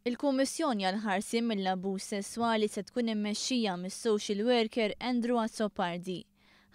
Il-Kummissjoni għal ħarsien mill-abbuż sesswali se tkun immexxija mis-social worker Andrew Azzopardi.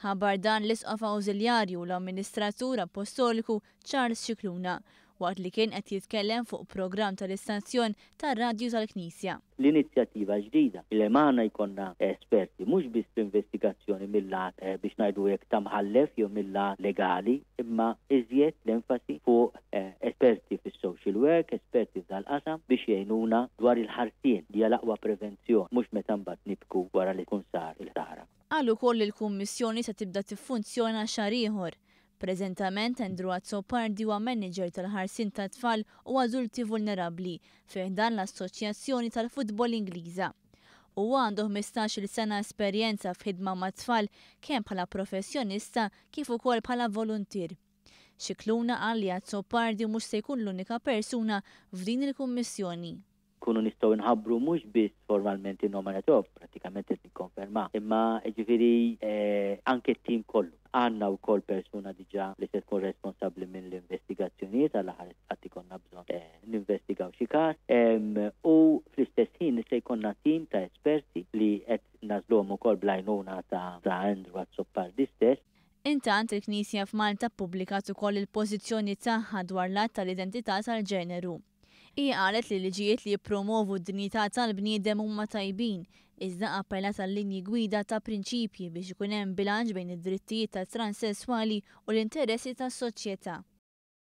Ħabar dan l-Isqof Awżiljarju l-Amministratur Apostoliku Charles Scicluna waqt li kien qed jitkellem fuq programm tal-istazzjon tar-radju tal-Knisja. L-inizjattiva ġdida li magħna jkollna esperti mhux biss fl-investigazzjoni mill-lat biex ngħidu hekk ta' mħallef jew mill-lat legali, imma iżjed l-enfasi fuq esperti fis-social work, esperti f'dal-qasam biex jgħinuna dwar il-ħarsien li hija l-aqwa prevenzjoni mhux meta mbagħad nibku wara li tkun sar il-sara. Qal ukoll il-Kummissjoni se tibda tiffunzjona xahar ieħor. Preżentament Andrew Azzopardi huwa manager tal-ħarsien tat-tfal u adulti vulnerabbli fih dan l-Assoċjazzjoni tal-Futbol Ingliża. Huwa għandu 15-il sena esperjenza f'ħidma mat-tfal kemm bħala professjonista kif ukoll bħala volunteer. Scicluna qal li Azzopardi mhux se jkun l-unika persuna f'din il-kummissjoni. Kunu nistgħu nħabbru mhux biss formalment in-nominator, pratikament qed nikkonferma, imma ġifieri anke t-tim kollu. Għandna wkoll persuna diġà li se tkun responsabbli minn l-investigazzjonijiet għal aħħar qatt ikollna bżonn ninvestigaw xi każ u fl-istess ħin se jkollna tim ta' esperti li qed nażluhom ukoll bl-għajnuna ta' Andrew Azzopardi stess. Intant il-Knisja f'Malta ppubblikat ukoll il-pożizzjoni tagħha dwar l-att tal-identità tal-ġeneru. Hija qalet li liġijiet li jippromovu d-dinjità tal-bniedem huma tajbin, iżda appellat għal linji gwida ta' prinċipji biex ikun hemm bilanċ bejn id-drittijiet tat-transessuali u l-interessi tas-soċjetà.